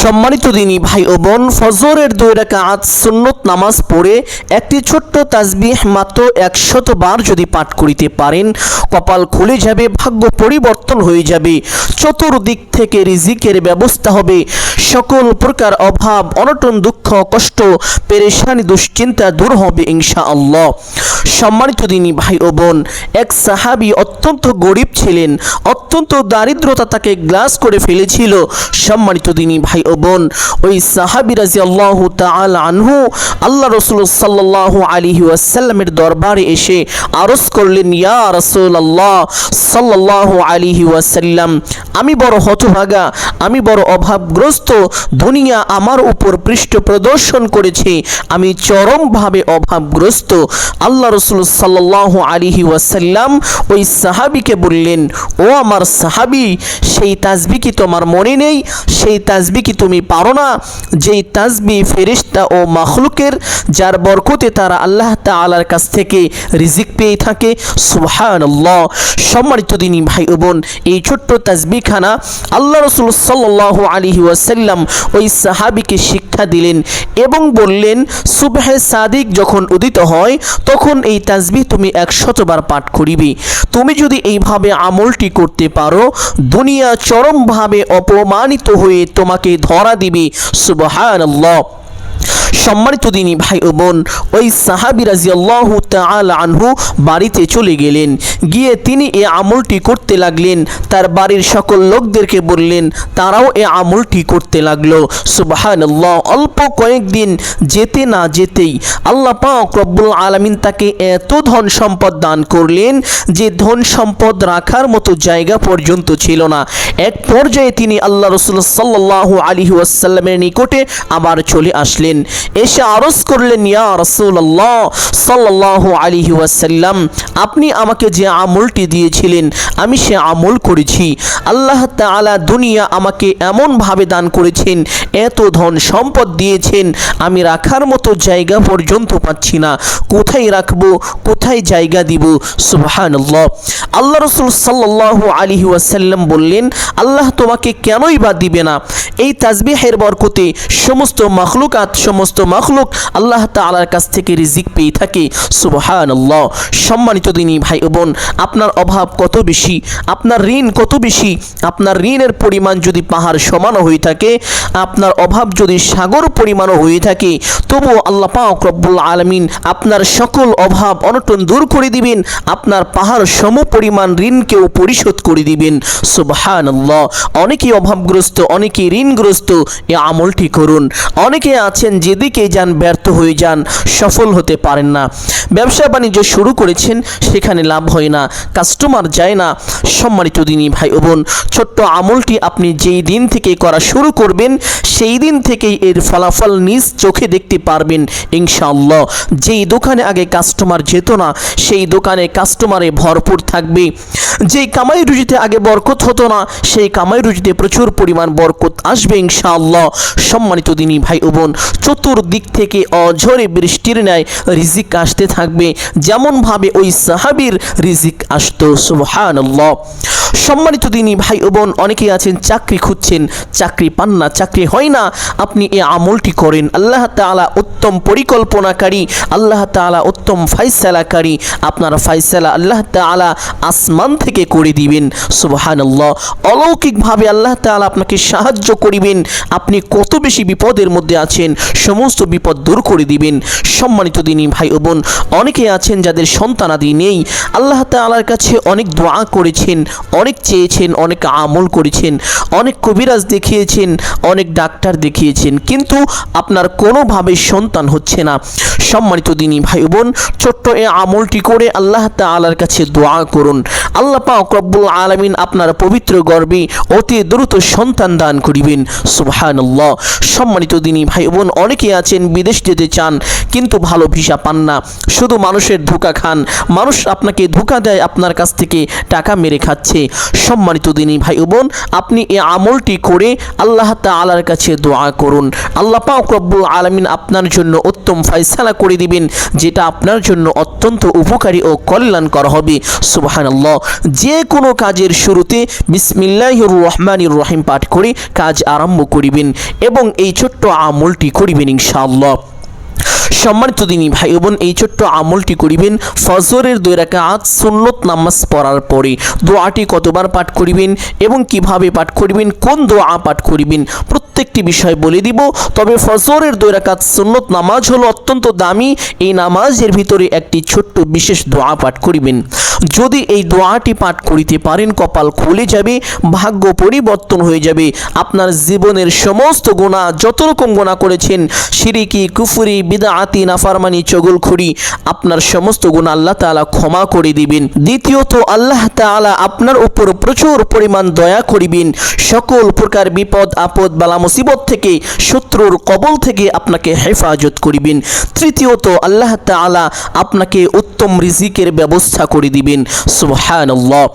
সম্মানিত দিনী ভাই ও বোন, ফজরের 2 রাকাত সুন্নত নামাজ পড়ে একটি ছোট্ট তাসবিহ মাত্র 100 বার যদি পাঠ করিতে পারেন, কপাল খুলে যাবে, ভাগ্য পরিবর্তন হয়ে যাবে, চতুর্দিক থেকে রিজিকের ব্যবস্থা হবে, সকল প্রকার অভাব অনটন দুঃখ কষ্ট পেরেশানি দুশ্চিন্তা দূর হবে ইনশাআল্লাহ। সম্মানিত দিনী ভাই ও বোন, এক সাহাবী অত্যন্ত গরিব ছিলেন, অত্যন্ত দারিদ্রতা তাকে গ্রাস করে ফেলেছিল। সম্মানিত দিনী ভাই ও বোন, ওই সাহাবী রাদিয়াল্লাহু তাআলা আনহু আল্লাহ রাসূল সাল্লাল্লাহু আলাইহি ওয়াসাল্লামের দরবারে এসে আরজ করলেন, ইয়া রাসূলুল্লাহ সাল্লাল্লাহু আলাইহি ওয়াসাল্লাম, আমি বড় হতভাগা, আমি বড় অভাবগ্রস্ত, দুনিয়া আমার উপর পৃষ্ঠ প্রদর্শন করেছে, আমি চরমভাবে অভাবগ্রস্ত। আল্লাহ রাসূল সাল্লাল্লাহু আলাইহি ওয়াসাল্লাম ওই সাহাবীকে বললেন, ও আমার সাহাবী, সেই তাসবিহ কি তোমার মনে নেই? সেই তাসবিহ কি তুমি পারো না? যেই তাসবিহ ফেরেশতা ও মাখলুকের, যার বরকতে তারা আল্লাহ তাআলার কাছ থেকে রিজিক পেয়ে থাকে। সুবহানাল্লাহ। সম্মানিত দিনী ভাই ও বোন, এই ছোট্ট তাসবিহখানা আল্লাহ রাসূল সাল্লাল্লাহু আলাইহি ওয়াসাল্লাম ওই সাহাবীকে শিক্ষা দিলেন এবং বললেন, সুবহে সাদিক যখন উদিত হয় তখন এই তাসবিহ তুমি 100 বার পাঠ করিবে। তুমি যদি এইভাবে আমলটি করতে পারো, দুনিয়া চরমভাবে অপমানিত হয়ে তোমাকে ধরা দিবে। সুবহানাল্লাহ। সম্মানিত দিনী ভাই ও বোন, ওই সাহাবী রাদিয়াল্লাহু তাআলা আনহু বাড়িতে চলে গেলেন, গিয়ে তিনি এই আমলটি করতে লাগলেন, তার বাড়ির সকল লোকদেরকে বললেন, তারাও এই আমলটি করতে লাগলো। সুবহানাল্লাহ। অল্প কয়েকদিন যেতে না যেতেই আল্লাহ পাক রব্বুল আলামিন তাকে এত ধন সম্পদ দান করলেন যে ধন সম্পদ রাখার মতো জায়গা পর্যন্ত ছিল না। এক পর্যায়ে তিনি আল্লাহ রাসূল সাল্লাল্লাহু আলাইহি ওয়াসাল্লামের নিকটে আবার চলে আসলেন, এসে আরজ করলেন, ইয়া রাসূলুল্লাহ সাল্লাল্লাহু আলাইহি ওয়াসাল্লাম, আপনি আমাকে যে আমলটি দিয়েছিলেন আমি সে আমল করেছি। আল্লাহ তাআলা দুনিয়া আমাকে এমনভাবে দান করেছেন, এত ধন সম্পদ দিয়েছেন, আমি রাখার মতো জায়গা পর্যন্ত পাচ্ছি না, কোথায় রাখবো, কোথায় জায়গা দিব? সুবহানাল্লাহ। আল্লাহ রাসূল সাল্লাল্লাহু আলাইহি ওয়াসাল্লাম বললেন, আল্লাহ তোমাকে কেনই বা দিবে না? এই তাসবিহের বরকতে সমস্ত মাখলুকাত, সমস্ত মাখলুক আল্লাহ তাআলার কাছ থেকে রিজিক পেয়ে থাকে। সুবহানাল্লাহ। সম্মানিত দিনী ভাই ও বোন, আপনার অভাব কত বেশি, আপনার ঋণ কত বেশি, আপনার ঋণের পরিমাণ যদি পাহাড় সমান হয়ে থাকে, আপনার অভাব যদি সাগর পরিমাণও হয়ে থাকে, তবুও আল্লাহ পাক রব্বুল আলামিন আপনার সকল অভাব অনটন দূর করে দিবেন, আপনার পাহাড় সম পরিমাণ ঋণকেও পরিশোধ করে দিবেন। সুবহানাল্লাহ। অনেকেই অভাবগ্রস্ত, অনেকেই ঋণগ্রস্ত, এই আমলটি করুন। অনেকে আছেন যেদিকে যান ব্যর্থ হয়ে যান, সফল হতে পারেন না, ব্যবসা বাণিজ্য শুরু করেছেন সেখানে লাভ হয় না, কাস্টমার যায় না। সম্মানিত দিনী ভাই ও বোন, ছোট্ট আমলটি আপনি যেই দিন থেকে করা শুরু করবেন সেই দিন থেকেই এর ফলাফল নিজ চোখে দেখতে পারবেন ইনশাআল্লাহ। যেই দোকানে আগে কাস্টমার যেত না সেই দোকানে কাস্টমারে ভরপুর থাকবে, যেই কামাই রুজিতে আগে বরকত হতো না সেই কামাই রুজিতে প্রচুর পরিমাণ বরকত আসবে ইনশাআল্লাহ। সম্মানিত দিনী ভাই ও বোন, চতুর্দিক থেকে অঝরে বৃষ্টির ন্যায় রিজিক আসতে থাকবে, যেমনভাবে ওই সাহাবীর রিজিক আসতো। সুবহানাল্লাহ। সম্মানিত দিনী ভাই ও বোন, অনেকেই আছেন চাকরি খুঁজছেন, চাকরি পান না, চাকরি হয় না, আপনি এই আমলটি করেন। আল্লাহ তাআলা উত্তম পরিকল্পনাকারী, আল্লাহ তাআলা উত্তম ফায়সালাকারী, আপনার ফায়সালা আল্লাহ তাআলা আসমান থেকে করে দিবেন। সুবহানাল্লাহ। অলৌকিকভাবে আল্লাহ তাআলা আপনাকে সাহায্য করিবেন, আপনি কত বেশি বিপদের মধ্যে আছেন সমস্ত বিপদ দূর করে দিবেন। সম্মানিত দিনী ভাই ও বোন, অনেকে আছেন যাদের সন্তানাদি নেই, আল্লাহ তাআলার কাছে অনেক দোয়া করেছেন, অনেক চেয়েছেন, অনেক আমল করেছেন, অনেক কবিরাজ দেখিয়েছেন, অনেক ডাক্তার দেখিয়েছেন, কিন্তু আপনার কোনোভাবে সন্তান হচ্ছে না। সম্মানিত দিনী ভাই বোন, ছোট্ট এই আমলটি করে আল্লাহ তাআলার কাছে দোয়া করুন, আল্লাহ পাক রব্বুল আলামিন আপনার পবিত্র গর্ভে অতি দ্রুত সন্তান দান করিবেন। সুবহানাল্লাহ। সম্মানিত দিনী ভাই বোন, অনেকে আছেন বিদেশ যেতে চান কিন্তু ভালো ভিসা পান না, শুধু মানুষের ধোঁকা খান, মানুষ আপনাকে ধোঁকা দেয়, আপনার কাছ থেকে টাকা মেরে খাচ্ছে। সম্মানিত দিনী ভাই বোন, আপনি এই আমলটি করে আল্লাহ তাআলার কাছে দোয়া করুন, আল্লাহ পাক রব্বুল আলামিন আপনার জন্য উত্তম ফয়সালা করে দিবেন, যেটা আপনার জন্য অত্যন্ত উপকারী ও কল্যাণকর হবে। সুবহানাল্লাহ। যে কোনো কাজের শুরুতে বিসমিল্লাহির রহমানির রহিম পাঠ করে কাজ আরম্ভ করিবেন এবং এই ছোট্ট আমলটি করিবেন ইনশাআল্লাহ। সম্মানিত দিনী ভাই বোন, এই ছোট্ট আমলটি করিবেন ফজরের 2 রাকাত সুন্নত নামাজ পড়ার পরে। দোয়াটি কতবার পাঠ করিবেন এবং কিভাবে পাঠ করিবেন, কোন দোয়া পাঠ করিবেন, প্রত্যেকটি বিষয় বলে দিব। তবে ফজরের 2 রাকাত সুন্নত নামাজ হলো অত্যন্ত দামি। এই নামাজের ভিতরে একটি ছোট্ট বিশেষ দোয়া পাঠ করিবেন। যদি এই দোয়াটি পাঠ করিতে পারেন, কপাল খুলে যাবে, ভাগ্য পরিবর্তন হয়ে যাবে। আপনার জীবনের সমস্ত গুনাহ, যত রকম গুনাহ করেছেন, শিরকি, কুফরি, বিদআতি, নাফরমানি, চগলখড়ি, আপনার সমস্ত গুনাহ আল্লাহ তাআলা ক্ষমা করে দিবেন। দ্বিতীয়ত, আল্লাহ তাআলা আপনার উপর প্রচুর পরিমাণ দয়া করিবেন। সকল প্রকার বিপদ আপদ বালা মুসিবত থেকে, শত্রুর কবল থেকে আপনাকে হেফাজত করিবেন। তৃতীয়ত, আল্লাহ তাআলা আপনাকে উত্তম রিজিকের ব্যবস্থা করে দিবেন। সুবহানাল্লাহ।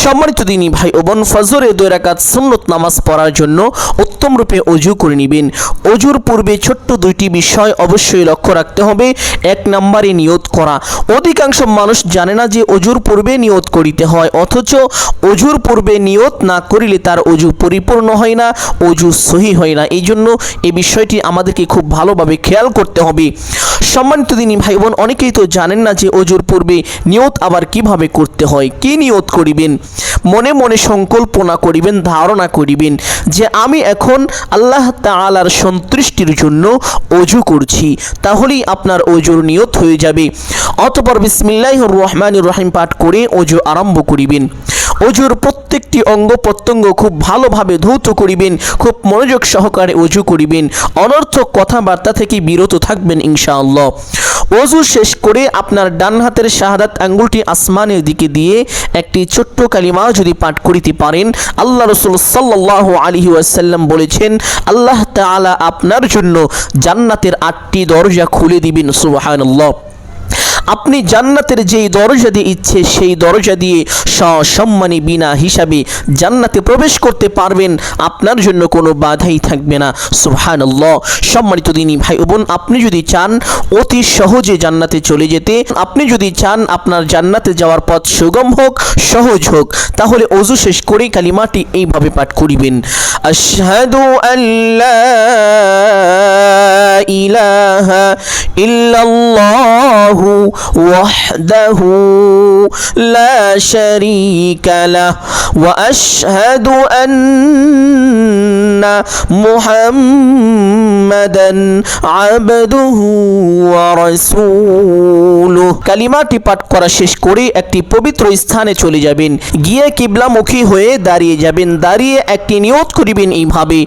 সম্মানিত দিনী ভাই ও বোন, ফজরে 2 রাকাত সুন্নত নামাজ পড়ার জন্য উত্তম রূপে ওযু করে নেবেন। ওযুর পূর্বে ছোট্ট 2টি বিষয় অবশ্যই লক্ষ্য রাখতে হবে। 1 নম্বরে নিয়ত করা। অধিকাংশ মানুষ জানে না যে ওযুর পূর্বে নিয়ত করিতে হয়, অথচ ওযুর পূর্বে নিয়ত না করিলে তার ওযু পরিপূর্ণ হয় না, ওযু সহি হয় না। এই জন্য এই বিষয়টি আমাদেরকে খুব ভালোভাবে খেয়াল করতে হবে। সম্মানিত দিনী ভাই বোন, অনেকেই তো জানেন না যে ওযুর পূর্বে নিয়ত আবার কিভাবে করতে হয়। কি নিয়ত করিবেন? মনে মনে সংকল্পনা করিবেন, ধারণা করিবেন যে আমি এখন আল্লাহ তাআলার সন্তুষ্টির জন্য ওযু করছি। তাহলেই আপনার ওযুর নিয়ত হয়ে যাবে। অতঃপর বিসমিল্লাহির রহমানির রহিম পাঠ করে ওযু আরম্ভ করিবেন। ওযুর প্রত্যেকটি অঙ্গ প্রত্যঙ্গ খুব ভালোভাবে ধৌত করিবেন, খুব মনোযোগ সহকারে ওযু করিবেন। অনর্থক কথাবার্তা থেকে বিরত থাকবেন ইনশাআল্লাহ। ওযু শেষ করে আপনার ডান হাতের শাহাদাত আঙ্গুলটি আসমানের দিকে দিয়ে একটি ছোট্ট কালিমা যদি পাঠ করিতে পারেন, আল্লাহ রাসূল সাল্লাল্লাহু আলাইহি ওয়াসাল্লাম বলেছেন, আল্লাহ তাআলা আপনার জন্য জান্নাতের 8টি দরজা খুলে দিবেন। সুবহানাল্লাহ। আপনি জান্নাতের যেই দরজা দিয়ে ইচ্ছে সেই দরজা দিয়ে সসম্মানী বিনা হিসাবে জান্নাতে প্রবেশ করতে পারবেন। আপনার জন্য কোনো বাধাই থাকবে না। সুবহানাল্লাহ। সম্মানিত দিনী ভাই বোন, আপনি যদি চান অতি সহজে জান্নাতে চলে যেতে, আপনি যদি চান আপনার জান্নাতে যাওয়ার পথ সুগম হোক, সহজ হোক, তাহলে ওযু শেষ করে কালিমাটি এইভাবে পাঠ করিবেন, আশহাদু আল্লা ইলাহা ইল্লাল্লাহু وحده لا شريك له وأشهد أن محمدا عبده ورسوله। কালিমাটি পাঠ করা শেষ করে একটি পবিত্র স্থানে চলে যাবেন। গিয়ে কিবলামুখী হয়ে দাঁড়িয়ে যাবেন। দাঁড়িয়ে একটি নিয়ত করিবেন এইভাবে,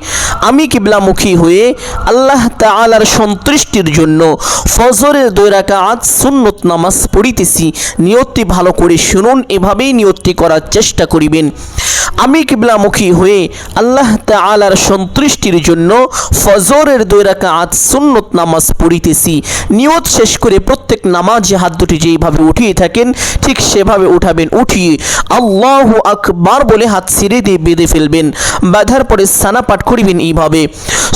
আমি কিবলামুখী হয়ে আল্লাহ তাআলার সন্তুষ্টির জন্য ফজরের 2 রাকাত সুন্নত নামাজ পড়িতেছি। নিয়তটি ভালো করে শুনুন, এভাবেই নিয়তটি করার চেষ্টা করিবেন। আমি কিবলামুখী হয়ে আল্লাহ তাআলার সন্তুষ্টির জন্য ফজরের 2 রাকাত সুন্নত নামাজ পড়িতেছি। নিয়ত শেষ করে প্রত্যেক নামাজে হাত দুটি যেইভাবে উঠিয়ে থাকেন ঠিক সেভাবে উঠাবেন। উঠিয়ে আল্লাহু আকবার বলে হাত ছিঁড়ে দিয়ে বেঁধে ফেলবেন। বাঁধার পরে সানা পাঠ করিবেন এইভাবে,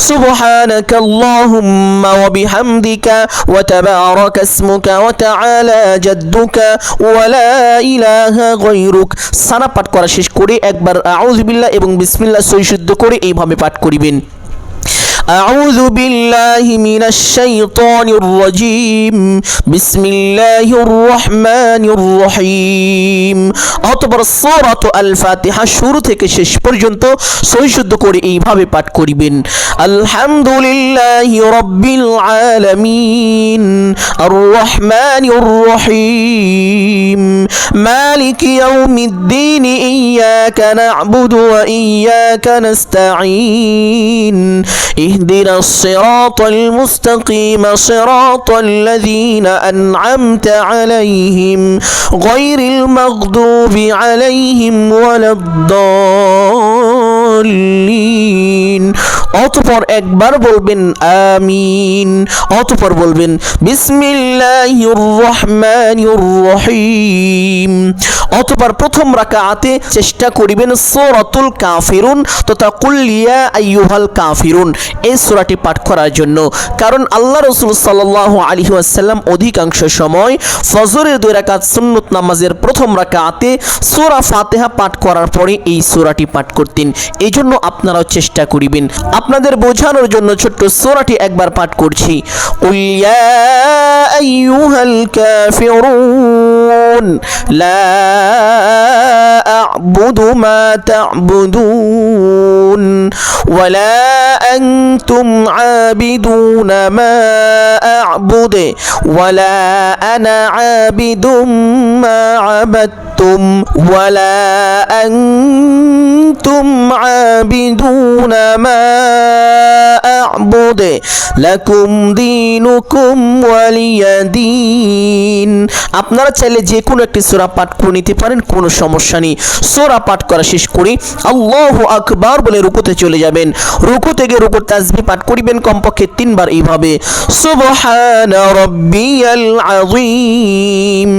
সুবহানাকাল্লাহুম্মা ওয়া বিহামদিকা ওয়া তাবারাকা ইসমুকা ওয়া তাআলা জাদ্দুকা ওয়া লা ইলাহা গায়রুক। সানা পাঠ করা শেষ করে একবার আউযু বিল্লাহ এবং বিসমিল্লাহ সহি শুদ্ধ করে এইভাবে পাঠ করিবেন, আউযু বিল্লাহি মিনাশ শাইতানির রাজীম, বিসমিল্লাহির রহমানির রহিম। অতঃপর সূরাত আল-ফাতিহা শুরু থেকে শেষ পর্যন্ত সহি শুদ্ধ করে এইভাবে পাঠ করিবেন, আলহামদুলিল্লাহি রাব্বিল আলামিন, আর রহমানির রহিম, মালিকি ইয়াউমিদ্দিন, ইয়াকা না'বুদু ওয়া ইয়াকা নাস্তাঈন, اهدنا الصراط المستقيم صراط الذين أنعمت عليهم غير المغضوب عليهم ولا الضالين الضالين অতঃপর একবার বলবেন আমিন অতঃপর বলবেন বিসমিল্লাহির রহমানির রহিম অতঃপর প্রথম রাকাতে চেষ্টা করিবেন সূরাতুল কাফিরুন তথা কুল ইয়া আইয়ুহাল কাফিরুন এই সূরাটি পাঠ করার জন্য কারণ আল্লাহ রাসূল সাল্লাল্লাহু আলাইহি ওয়াসাল্লাম অধিকাংশ সময় ফজরের 2 রাকাত সুন্নত নামাজের প্রথম রাকাতে সূরা ফাতিহা পাঠ করার পরে এই সূরাটি পাঠ করতেন এইজন্য আপনারাও চেষ্টা করিবেন আপনাদের বোঝানোর জন্য ছোট্ট সূরাটি একবার পাঠ করছি কুল ইয়া আইয়ুহাল কাফিরুন লা আ'বুদু মা তা'বুদুন ওয়ালা আনতুম আবিদুনা মা আ'বুদু ওয়ালা আনা আবিদুম মা আবাদতুম ওয়ালা আনতুম আবিদুনা মা আ'বুদু লাকুম দীনুকুম ওয়ালিয়া দীন আপনারা চাইলে যে কোনো একটি সূরা পাঠ করে নিতে পারেন কোনো সমস্যা নেই সূরা পাঠ করা শেষ করে আল্লাহু আকবার বলে রুকুতে চলে যাবেন রুকু থেকে রুকুর তাসবিহ পাঠ করিবেন কমপক্ষে 3 বার এইভাবে সুবহানা রাব্বিয়াল আযীম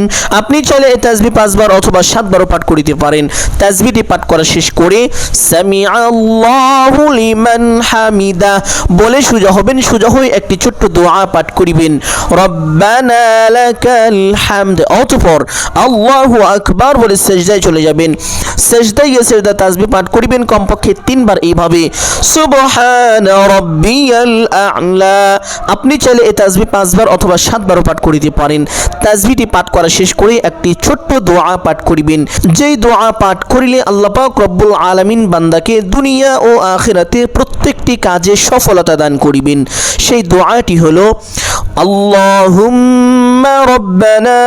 আপনি চাইলে এই তাসবিহ 5 বার অথবা 7 বারও পাঠ করিতে পারেন তাসবিহটি পাঠ করা শেষ করে সামিআল্লাহু লিমান হামিদা বলে সোজা হবেন সোজা হয়ে একটি ছোট্ট দোয়া পাঠ করিবেন রব্বানা লাকাল হামদ অতঃপর আল্লাহু আকবার বলে সিজদায় চলে যাবেন সিজদায় গিয়ে সিজদা তাসবিহ পাঠ করিবেন কমপক্ষে 3 বার এইভাবে সুবহানা রাব্বিয়াল আ'লা আপনি চাইলে এই তাসবিহ 5 বার অথবা 7 বারও পাঠ করিতে পারেন তাসবিহটি পাঠ করা শেষ করে একটি ছোট্ট দোয়া পাঠ করিবেন যেই দোয়া পাঠ করিলে আল্লাহ পাক রব্বুল আলামিন বান্দাকে দুনিয়া ও আখিরাতে প্রত্যেকটি কাজে সফলতা দান করিবেন সেই দোয়াটি হলো আল্লাহুম্মা রব্বানা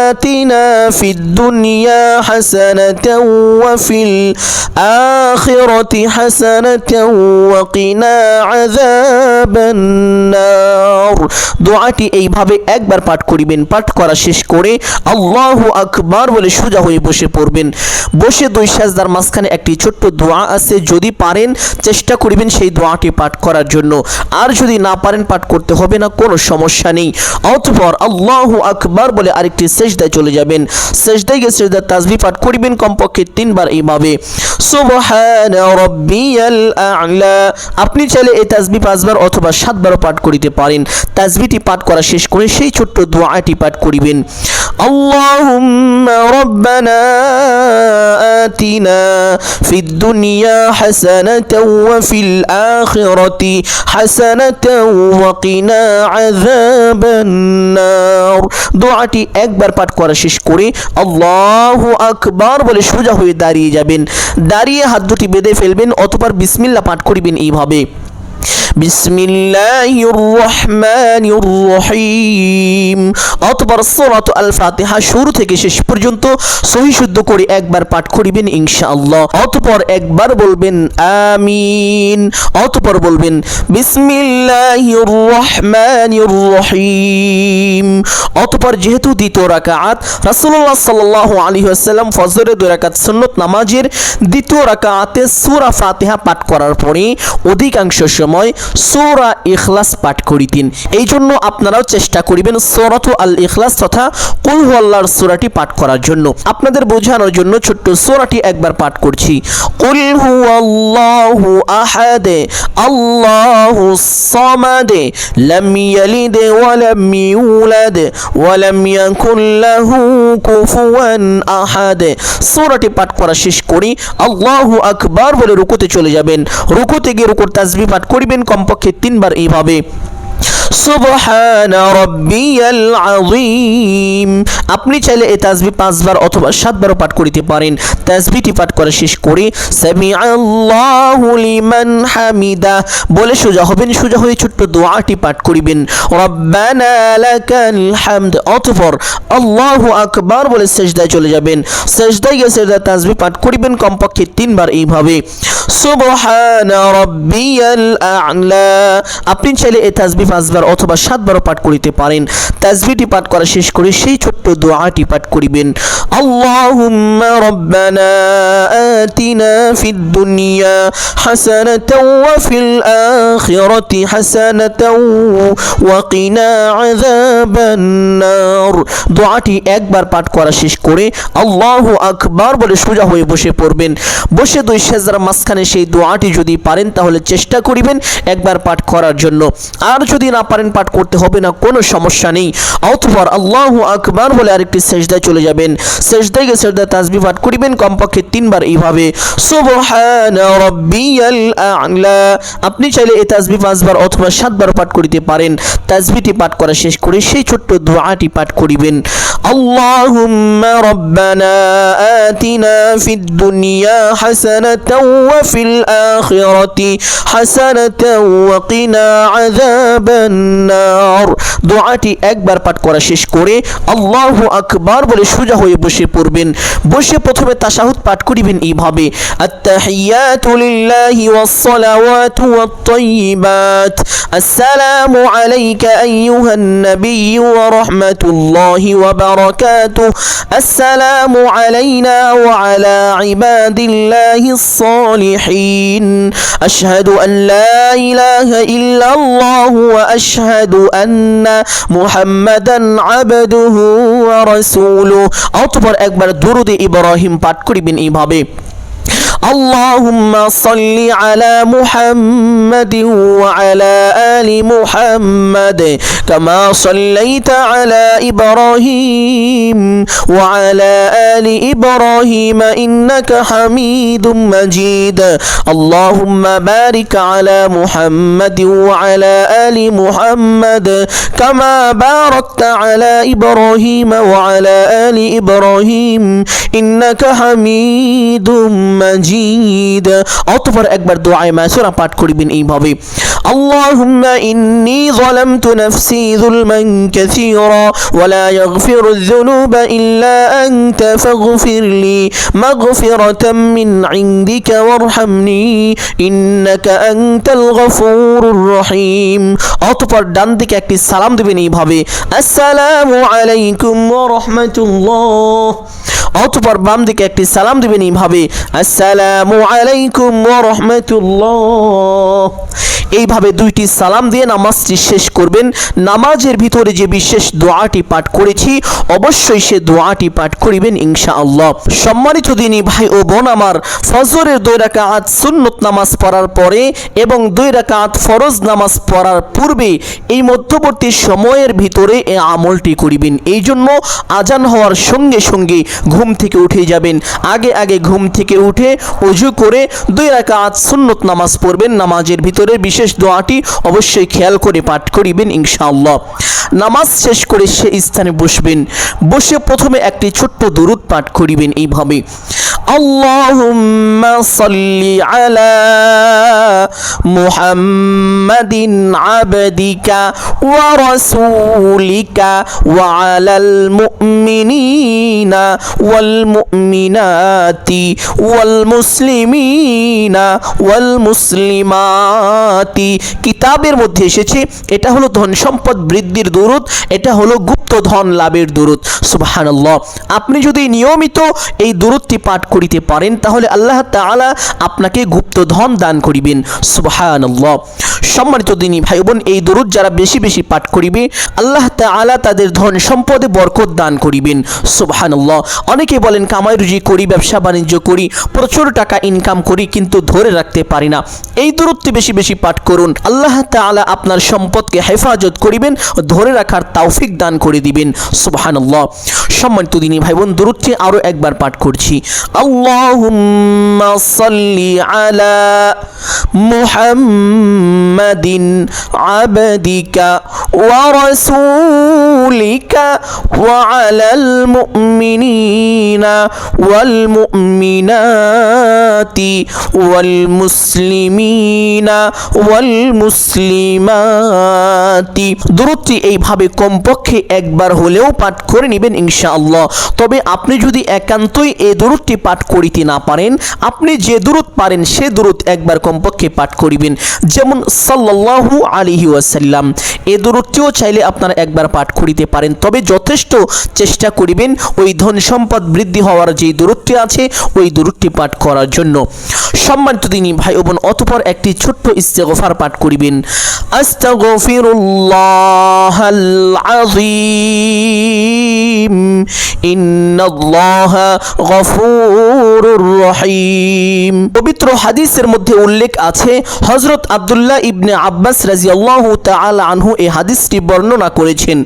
আতিনা ফিদ দুনিয়া হাসানাতাও ওয়া ফিল আখিরাতি হাসানাতাও ওয়া কিনা আযাবান নার দোয়াটি এইভাবে একবার পাঠ করিবেন পাঠ করা শেষ করে আল্লাহু আকবার বলে সোজা হয়ে বসে পড়বেন বসে 2 সাজদার মাঝখানে একটি ছোট্ট দোয়া আছে যদি পারেন চেষ্টা করিবেন সেই দোয়াটি পাঠ করার জন্য আর যদি না পারেন পাঠ করতে হবে না কোনো সমস্যা নেই অতঃপর আল্লাহু আকবার বলে আরেকটি সিজদায় চলে যাবেন সিজদায় গিয়ে সিজদার তাসবিহ পাঠ করিবেন কমপক্ষে 3 বার এইভাবে সুবহানা রাব্বিয়াল আ'লা আপনি চাইলে এই তাসবিহ 5 বার অথবা 7 বারও পাঠ করিতে পারেন তাসবিহটি পাঠ করা শেষ করে সেই ছোট্ট দোয়াটি পাঠ করিবেন আল্লাহুম্মা রব্বানা আতিনা ফিদ দুনিয়া হাসানাতাও ওয়া ফিল আখিরাতি হাসানাতাও ওয়া কিনা আযাবান নার দোয়াটি একবার পাঠ করা শেষ করে আল্লাহু আকবার বলে সোজা হয়ে দাঁড়িয়ে যাবেন দাঁড়িয়ে হাত দুটি বেঁধে ফেলবেন অতঃপর বিসমিল্লাহ পাঠ করিবেন এইভাবে বিসমিল্লাহির রহমানির রহিম অতঃপর সূরাত আল ফাতিহা শুরু থেকে শেষ পর্যন্ত সহি শুদ্ধ করে একবার পাঠ করিবেন ইনশাআল্লাহ অতঃপর একবার বলবেন আমিন অতঃপর বলবেন বিসমিল্লাহির রহমানির রহিম অতঃপর যেহেতু দ্বিতীয় রাকাত রাসূলুল্লাহ সাল্লাল্লাহু আলাইহি ওয়াসাল্লাম ফজরের 2 রাকাত সুন্নত নামাজের দ্বিতীয় রাকাতে সূরা ফাতিহা পাঠ করার পরে অধিকাংশ সময় সূরা ইখলাস পাঠ করিতেন এইজন্য আপনারাও চেষ্টা করিবেন সূরাতু আল ইখলাস তথা কুল হুয়াল্লাহর সূরাটি পাঠ করার জন্য আপনাদের বোঝানোর জন্য ছোট্ট সূরাটি একবার পাঠ করছি কুল হুয়াল্লাহু আহাদ আল্লাহুস সামাদ লাম ইয়ালিদ ওয়া লাম ইউলাদ ওয়া লাম ইয়াকুল লাহু কুফুয়ান আহাদ সূরাটি পাঠ করা শেষ করে আল্লাহু আকবার বলে রুকুতে চলে যাবেন রুকুতে গিয়ে রুকুর তাসবিহ পাঠ করিবেন কমপক্ষে 3 বার এইভাবে সুবহানা রাব্বিয়াল আযীম আপনি চাইলে এই তাসবিহ 5 বার অথবা 7 বারও পাঠ করিতে পারেন তাসবিহটি পাঠ করা শেষ করে সামিআল্লাহু লিমান হামিদা বলে সোজা হবেন সোজা হয়ে ছোট্ট দোয়াটি পাঠ করিবেন রব্বানা লাকাল হামদ অতঃপর আল্লাহু আকবার বলে সিজদায় চলে যাবেন সিজদায় গিয়ে সিজদার তাসবিহ পাঠ করিবেন কমপক্ষে 3 বার এইভাবে সুবহানা রাব্বিয়াল আ'লা আপনি চাইলে এই তাসবিহ 5 বার অথবা 7 বারও পাঠ করিতে পারেন। তাসবিহটি পাঠ করা শেষ করে সেই ছোট্ট দোয়াটি পাঠ করিবেন। আল্লাহুম্মা রাব্বানা আতিনা ফিদ দুনিয়া হাসানাতাও ওয়া ফিল আখিরাতি হাসানাতাও ওয়া কিনা আযাবান নার। দোয়াটি একবার পাঠ করা শেষ করে আল্লাহু আকবার বলে সোজা হয়ে বসে পড়বেন। বসে 2 সেজদার মাঝখানে সেই দোয়াটি যদি পারেন তাহলে চেষ্টা করিবেন একবার পাঠ করার জন্য। আর যদি না পারেন পাঠ করতে হবে না, কোনো সমস্যা নেই। অতঃপর আল্লাহু আকবার বলে আরেকটি সেজদায় চলে যাবেন। সেজদায় গিয়ে সেজদায় তাসবিহ পাঠ করিবেন কমপক্ষে 3 বার এইভাবে সুবহানা রাব্বিয়াল আ'লা। আপনি চাইলে এই তাসবিহ 5 বার অথবা 7 বার পাঠ করিতে পারেন। তাসবিহটি পাঠ করা শেষ করে সেই ছোট্ট দোয়াটি পাঠ করিবেন। আল্লাহুম্মা রাব্বানা আতিনা ফিদ দুনিয়া হাসানাতাও ওয়া ফিল আখিরাতি হাসানাতাও ওয়া কিনা আযাবান নার। দোয়াটি একবার পাঠ করা শেষ করে আল্লাহু আকবার বলে সোজা হয়ে বসে পড়বেন। বসে প্রথমে তাশাহুদ পাঠ করিবেন এইভাবে আত-তাহিয়াতু লিল্লাহি ওয়াস-সালাওয়াতু ওয়াত-তাইয়্যিবাত আসসালামু আলাইকা আইয়ুহান নাবিয়্যু ওয়া রাহমাতুল্লাহি ওয়া বারাকাতুহু আসসালামু আলাইনা ওয়া আলা ইবাদিল্লাহিস সালিহিন আশহাদু আন লা ইলাহা ইল্লাল্লাহু ওয়া আশহাদু আন্না মুহাম্মাদান আবদুহু ওয়া রাসূলুহু। অতঃপর একবার দুরূদে ইব্রাহিম পাঠ করিবেন এইভাবে اللهم صل على محمد وعلى آل محمد كما صليت على إبراهيم وعلى آل إبراهيم إنك حميد مجيد اللهم بارك على محمد وعلى آل محمد كما باركت على إبراهيم وعلى آل إبراهيم إنك حميد مجيد। অতঃপর একবার দুআয়ে মাসুরা পাঠ করিবেন এইভাবে আল্লাহুম্মা ইন্নী যালামতু নাফসি যুলমান কাসীরা ওয়া লা ইয়াগফিরু যুনুবা ইল্লা আনতা ফাগফিরলি মাগফিরাতাম মিন ইনদিকা ওয়ারহামনি ইন্নাকা আনতাল গফুরুর রহিম। অতঃপর ডান দিকে একটি সালাম দিবেন এইভাবে আসসালামু আলাইকুম ওয়া রাহমাতুল্লাহ। অতঃপর বাম দিকে একটি সালাম দিবেন এইভাবে আসসালামু আলাইকুম ওয়া রাহমাতুল্লাহ। এইভাবে 2টি সালাম দিয়ে নামাজটি শেষ করবেন। নামাজের ভিতরে যে বিশেষ দোয়াটি পাঠ করেছি অবশ্যই সে দোয়াটি পাঠ করিবেন ইনশাআল্লাহ। সম্মানিত দিনী ভাই ও বোন আমার, ফজরের 2 রাকাত সুন্নত নামাজ পড়ার পরে এবং 2 রাকাত ফরজ নামাজ পড়ার পূর্বে এই মধ্যবর্তী সময়ের ভিতরে এই আমলটি করিবেন। এই জন্য আজান হওয়ার সঙ্গে সঙ্গে ঘুম থেকে উঠে যাবেন। আগে ঘুম থেকে উঠে ওযু করে 2 রাকাত সুন্নত নামাজ পড়বেন। নামাজের ভিতরে বিশেষ দোয়াটি অবশ্যই খেয়াল করে পাঠ করিবেন ইনশাআল্লাহ। নামাজ শেষ করে সে স্থানে বসবেন। বসে প্রথমে একটি ছোট্ট দুরূদ পাঠ করিবেন এইভাবে আল্লাহুম্মা সাল্লি আলা মুহাম্মাদিন আবদিকা ওয়া রাসূলিকা ওয়া আলাল মুমিনিনা ওয়াল মুমিনাতি ওয়াল মুসলিমিনা ওয়াল মুসলিমাতি। কিতাবের মধ্যে এসেছে এটা হলো ধন সম্পদ বৃদ্ধির দুরূদ, এটা হলো গুপ্ত ধন লাভের দুরূদ। সুবহানাল্লাহ। আপনি যদি নিয়মিত এই দুরূদটি পাঠ করিতে পারেন তাহলে আল্লাহ তাআলা আপনাকে গুপ্ত ধন দান করিবেন। সুবহানাল্লাহ। সম্মানিত দিনী ভাই বোন, এই দুরূদ যারা বেশি বেশি পাঠ করিবে আল্লাহ তাআলা তাদের ধন সম্পদে বরকত দান করিবেন। সুবহানাল্লাহ। অনেকে বলেন কামাই রুজি করি, ব্যবসা বাণিজ্য করি, প্রচুর টাকা ইনকাম করি কিন্তু ধরে রাখতে পারি না। এই দুরূদটি বেশি বেশি পাঠ করুন, আল্লাহ তাআলা আপনার সম্পদকে হেফাজত করিবেন, ধরে রাখার তৌফিক দান করে দিবেন। সুবহানাল্লাহ। সম্মানিত দিনী ভাই বোন, দুরূদটি আরো একবার পাঠ করছি আল্লাহুম্মা সাল্লি আলা মুহাম্মাদিন আবদিকা ওয়া রাসূলিকা ওয়া আলাল মুমিনিনা ওয়াল মুমিনাতি ওয়াল মুসলিমিনা ওয়াল মুসলিমাতি। দুরূদটি এইভাবে কমপক্ষে একবার হলেও পাঠ করে নেবেন ইনশাআল্লাহ। তবে আপনি যদি একান্তই এই দুরূদটি পাঠ করিতে না পারেন, আপনি যে দুরূদ পারেন সে দুরূদ একবার কমপক্ষে পাঠ করিবেন। যেমন সাল্লাল্লাহু আলাইহি ওয়াসাল্লাম, এই দরুদটিও চাইলে আপনারা একবার পাঠ করিতে পারেন, তবে যথেষ্ট চেষ্টা করিবেন ওই ধন সম্পদ বৃদ্ধি হওয়ার যেই দরুদটি আছে ওই দরুদটি পাঠ করার জন্য। সম্মানিত দিনী ভাই ও বোন, অতঃপর একটি ছোট্ট ইস্তেগফার পাঠ করিবেন। আস্তাগফিরুল্লাহাল আযীম ইন্নাল্লাহা গফুরুর রহিম। পবিত্র হাদিসের মধ্যে উল্লেখ আছে, হযরত আব্দুল্লাহ ইবনে আব্বাস রাদিয়াল্লাহু তাআলা আনহু এই হাদিসটি বর্ণনা করেছেন।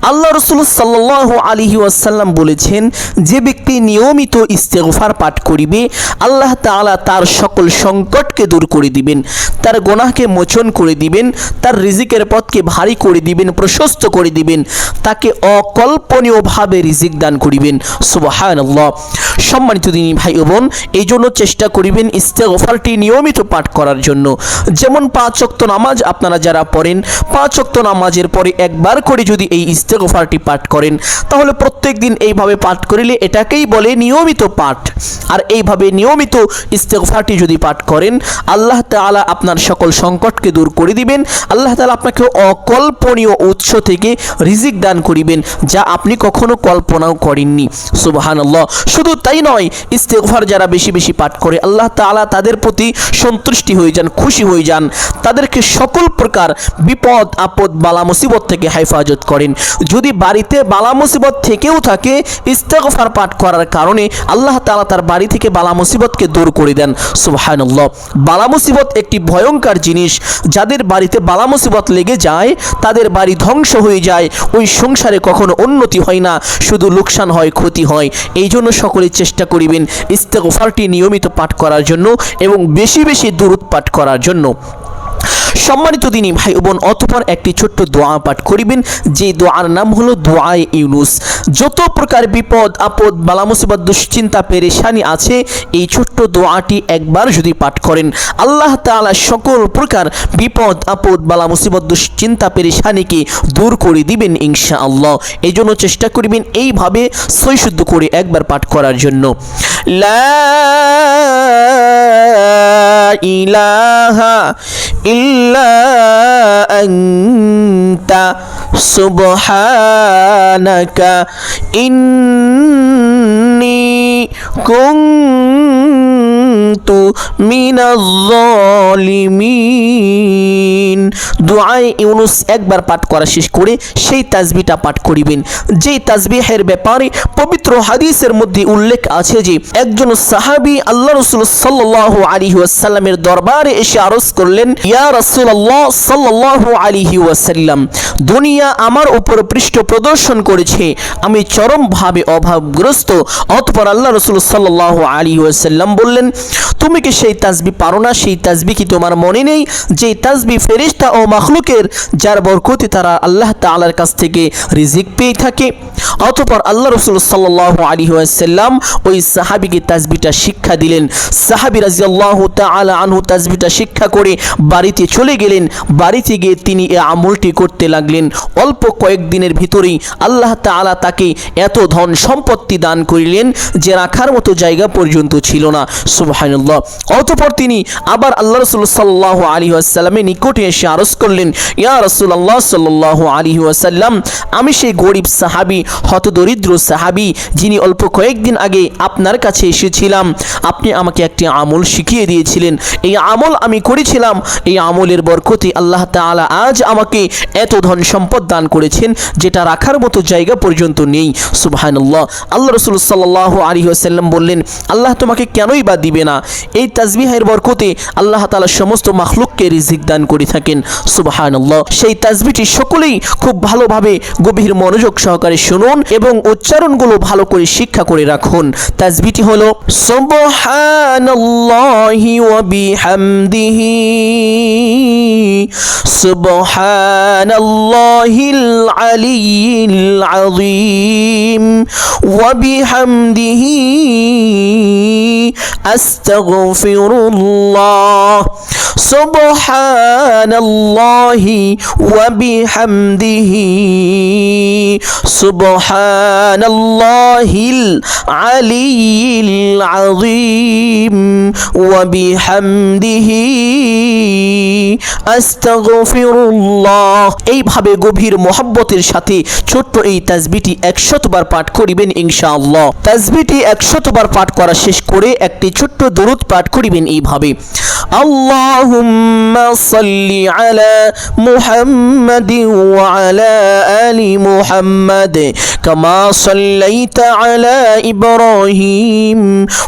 আল্লাহ রাসূল সাল্লাল্লাহু আলাইহি ওয়াসাল্লাম বলেছেন, যে ব্যক্তি নিয়মিত ইস্তেগফার পাঠ করিবে আল্লাহ তাআলা তার সকল সংকটকে দূর করে দিবেন, তার গুনাহকে মোচন করে দিবেন, তার রিজিকের পথকে ভারী করে দিবেন, প্রশস্ত করে দিবেন, তাকে অকল্পনীয়ভাবে রিজিক দান করিবেন। সুবহানাল্লাহ। সম্মানিত দিনী ভাই ও বোন, এই জন্য চেষ্টা করিবেন ইস্তেগফারটি নিয়মিত পাঠ করার জন্য। যেমন 5 ওয়াক্ত নামাজ আপনারা যারা পড়েন, 5 ওয়াক্ত নামাজের পরে একবার করে যদি এই ইস্তেগফারটি পাঠ করেন, তাহলে প্রত্যেক দিন এইভাবে পাঠ করিলে এটাকেই বলে নিয়মিত পাঠ। আর এইভাবে নিয়মিত ইস্তেগফারটি যদি পাঠ করেন, আল্লাহ তাআলা আপনার সকল সংকটকে দূর করে দিবেন। আল্লাহ তাআলা আপনাকে অকল্পনীয় উৎস থেকে রিজিক দান করিবেন, যা আপনি কখনো কল্পনাও করেননি। সুবহানাল্লাহ। শুধু তাই নয়, ইস্তেগফার যারা বেশি বেশি পাঠ করে আল্লাহ তাআলা তাদের প্রতি সন্তুষ্টি হয়ে যান, খুশি হয়ে যান, তাদেরকে সকল প্রকার বিপদ আপদ বালা মুসিবত থেকে হেফাজত করেন। যদি বাড়িতে বালা মুসিবত থেকেও থাকে, ইস্তেগফার পাঠ করার কারণে আল্লাহ তাআলা তার বাড়ি থেকে বালা মুসিবতকে দূর করে দেন। সুবহানাল্লাহ। বালা মুসিবত একটি ভয়ঙ্কর জিনিস, যাদের বাড়িতে বালা মুসিবত লেগে যায় তাদের বাড়ি ধ্বংস হয়ে যায়, ওই সংসারে কখনো উন্নতি হয় না, শুধু লোকসান হয়, ক্ষতি হয়। এই জন্য সকলে চেষ্টা করিবেন ইস্তেগফারটি নিয়মিত পাঠ করার জন্য এবং বেশি বেশি দুরূদ পাঠ করার জন্য। সম্মানিত দিনী ভাই ও বোন, অতঃপর একটি ছোট্ট দোয়া পাঠ করিবেন, যে দোয়ার নাম হলো দোয়ায়ে ইউনুস। যত প্রকার বিপদ আপদ বালা মুসিবত দুশ্চিন্তা পেরেশানি আছে, এই ছোট্ট দোয়াটি একবার যদি পাঠ করেন, আল্লাহ তাআলা সকল প্রকার বিপদ আপদ বালা মুসিবত দুশ্চিন্তা পেরেশানিকে দূর করে দিবেন ইনশাআল্লাহ। এই জন্য চেষ্টা করিবেন এইভাবে সৈশুদ্ধ করে একবার পাঠ করার জন্য। লা ইলাহা ইল্লা আনতা সুবহানাকা ইন্নী কুনতু মিনাজ জালিমিন। দুআয়ে ইউনুস একবার পাঠ করা শেষ করে সেই তাসবিহটা পাঠ করিবেন, যেই তাসবিহের ব্যাপারে পবিত্র হাদিসের মধ্যে উল্লেখ আছে যে একজন সাহাবী আল্লাহ রাসূল সাল্লাল্লাহু আলাইহি ওয়াসাল্লামের দরবারে এসে আরজ করলেন, ইয়া রাসূলুল্লাহ সাল্লাল্লাহু আলাইহি ওয়াসাল্লাম, দুনিয়া আমার উপর পৃষ্ঠ প্রদর্শন করেছে, আমি চরমভাবে অভাবগ্রস্ত। অতঃপর আল্লাহ রাসূল সাল্লাল্লাহু আলাইহি ওয়াসাল্লাম বললেন, তুমি কি সেই তাসবিহ পারো না? সেই তাসবিহ কি তোমার মনে নেই? যে তাসবিহ ফেরেশতা ও মাখলুকের, যার বরকতে তারা আল্লাহ তাআলার কাছ থেকে রিজিক পেয়ে থাকে। অতঃপর আল্লাহ রাসূল সাল্লাল্লাহু আলাইহি ওয়াসাল্লাম ওই সাহাবীকে তাসবিহটা শিক্ষা দিলেন। সাহাবী রাদিয়াল্লাহু তাআলা আনহু তাসবিহটা শিক্ষা করে বাড়িতে চলে গেলেন। বাড়িতে গিয়ে তিনি এই আমলটি করতে লাগলেন। অল্প কয়েকদিনের ভিতরেই আল্লাহ তাআলা তাকে এত ধন সম্পত্তি দান করিলেন যে রাখার মতো জায়গা পর্যন্ত ছিল না। সুবহানাল্লাহ। অতঃপর তিনি আবার আল্লাহ রাসূল সাল্লাল্লাহু আলাইহি ওয়াসাল্লামের নিকটে এসে আরজ করলেন, ইয়া রাসূলুল্লাহ সাল্লাল্লাহু আলাইহি ওয়াসাল্লাম, আমি সেই গরিব সাহাবী, হতদরিদ্র সাহাবী, যিনি অল্প কয়েকদিন আগে আপনার কাছে এসেছিলাম। আপনি আমাকে একটি আমল শিখিয়ে দিয়েছিলেন, এই আমল আমি করেছিলাম, এই আমলের বরকতে আল্লাহ তাআলা আজ আমাকে এত ধন সম্পদ দান করেছেন যেটা রাখার মতো জায়গা পর্যন্ত নেই। সুবহানাল্লাহ। আল্লাহ রাসূল সাল্লাল্লাহু আলাইহি ওয়াসাল্লাম বললেন, আল্লাহ তোমাকে কেনই বা দিবে না? এই তাসবিহের বরকতে আল্লাহ তাআলা সমস্ত মাখলুককে রিজিক দান করে থাকেন। সুবহানাল্লাহ। সেই তাসবিহটি সকলেই খুব ভালোভাবে গভীর মনোযোগ সহকারে শুনুন এবং উচ্চারণগুলো ভালো করে শিক্ষা করে রাখুন। তাসবিহটি হলো সুবহানাল্লাহি ওয়া বিহামদিহি সুবহানাল্লাহিল আলিয়্যিল আযীম ওয়া বিহামদিহি আস্তাগফিরুল্লাহ সুবহানাল্লাহ ইব্রাহি ওয়া বিহামদিহি সুবহানাল্লাহিল আলিয়্যিল আযীম ওয়া বিহামদিহি আস্তাগফিরুল্লাহ। এইভাবে গভীর মোহাব্বতের সাথে ছোট্ট এই তাসবিহটি 100 বার পাঠ করিবেন ইনশাআল্লাহ। তাসবিহটি 100 বার পাঠ করা শেষ করে একটি ছোট্ট দরুদ পাঠ করিবেন এইভাবে, আল্লাহুম্মা সাল্লি আলা মুহাম্মাদিন ওয়া আলা আলি মুহাম্মাদ কামা সাল্লাইতা আলা ইব্রাহিম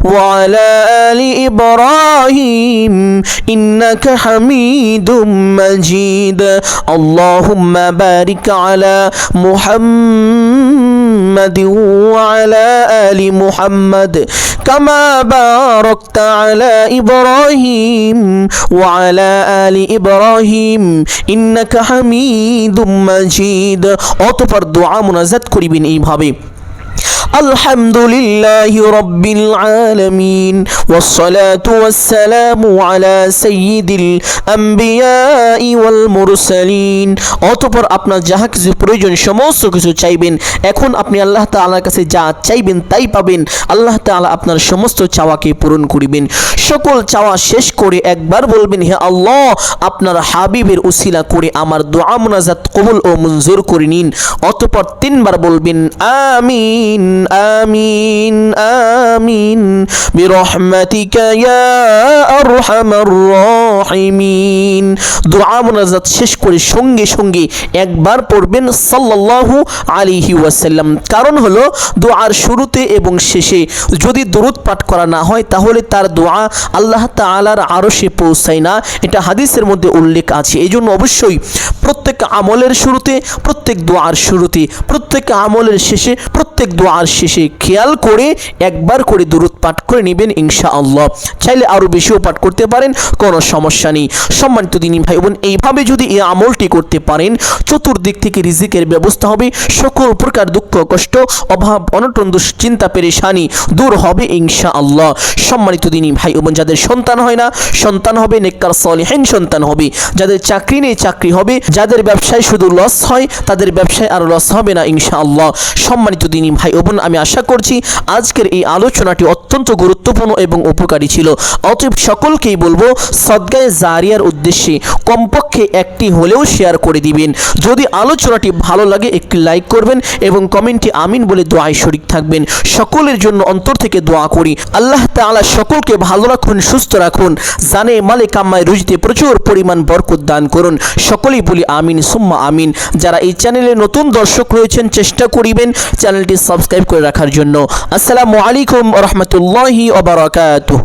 ওয়া আলা আলি ইব্রাহিম ইন্নাকা হামিদুম মাজিদ। আল্লাহুম্মা বারিক আলা মুহাম্মাদিন ওয়া আলা আলি মুহাম্মাদ কামা বারাকতা আলা ইব্রাহিম ওয়া আলা আলি ইব্রাহিম ইন্নাকা হামিদুম মাজিদ। অতঃপর দোয়া মুনাজাত করিবেন এইভাবে, আলহামদুলিল্লাহি রাব্বিল আলামিন ওয়াসসালাতু ওয়াসসালামু আলা সাইয়্যিদিল আম্বিয়াই ওয়াল মুরসালিন। অতঃপর আপনার যাহা কিছু প্রয়োজন সমস্ত কিছু চাইবেন। এখন আপনি আল্লাহ তাআলার কাছে যা চাইবেন তাই পাবেন। আল্লাহ তাআলা আপনার সমস্ত চাওয়াকে পূরণ করিবেন। সকল চাওয়া শেষ করে একবার বলবেন, হে আল্লাহ, আপনার হাবিবের উসিলা করে আমার দোয়া মুনাজাত কবুল ও মঞ্জুর করে নিন। অতঃপর 3 বার বলবেন, আমিন আমিন আমিন বিরহমাতিকা ইয়া আরহামার রাহিমিন। দোয়া মুনাজাত শেষ করে সঙ্গে সঙ্গে একবার পড়বেন সাল্লাল্লাহু আলাইহি ওয়াসাল্লাম। কারণ হলো দোয়ার শুরুতে এবং শেষে যদি দরুদ পাঠ করা না হয় তাহলে তার দোয়া আল্লাহ তাআলার আরশে পৌঁছায় না, এটা হাদিসের মধ্যে উল্লেখ আছে। এজন্য অবশ্যই প্রত্যেক আমলের শুরুতে, প্রত্যেক দোয়ার শুরুতে, প্রত্যেক আমলের শেষে, প্রত্যেক দোয়ার শেষে খেয়াল করে একবার করে দরুদ পাঠ করে নেবেন ইনশাআল্লাহ। চাইলে আরও বেশিও পাঠ করতে পারেন, কোনো সমস্যা নেই। সম্মানিত দিনী ভাই বোন, এইভাবে যদি এই আমলটি করতে পারেন চতুর্দিক থেকে রিজিকের ব্যবস্থা হবে, সকল প্রকার দুঃখ কষ্ট অভাব অনটন দুশ্চিন্তা পেরেশানি দূর হবে ইনশাআল্লাহ। সম্মানিত দিনী ভাই বোন, যাদের সন্তান হয় না সন্তান হবে, নেককার সালিহিন সন্তান হবে, যাদের চাকরি নেই চাকরি হবে, যাদের ব্যবসায় শুধু লস হয় তাদের ব্যবসায় আর লস হবে না ইনশাআল্লাহ। সম্মানিত দিনী ভাই বোন, আমি আশা করছি আজকের এই আলোচনাটি অত্যন্ত গুরুত্বপূর্ণ এবং উপকারী ছিল। অতএব সকলকেই বলবো সদকায়ে জারিয়ার উদ্দেশ্যে কমপক্ষে একটি হলেও শেয়ার করে দিবেন। যদি আলোচনাটি ভালো লাগে একটি লাইক করবেন এবং কমেন্টে আমিন বলে দোয়ায় শরীক থাকবেন। সকলের জন্য অন্তর থেকে দোয়া করি, আল্লাহ তাআলা সকলকে ভালো রাখুন, সুস্থ রাখুন, জানে মালে কামায় রুজিতে প্রচুর পরিমাণ বরকত দান করুন। সকলেই বলি আমিন সুম্মা আমিন। যারা এই চ্যানেলে নতুন দর্শক রয়েছেন চেষ্টা করিবেন চ্যানেলটি সাবস্ক্রাইব করে রাখার জন্য। আসসালামু আলাইকুম ওয়া রাহমাতুল্লাহি ওয়া বারাকাতুহু।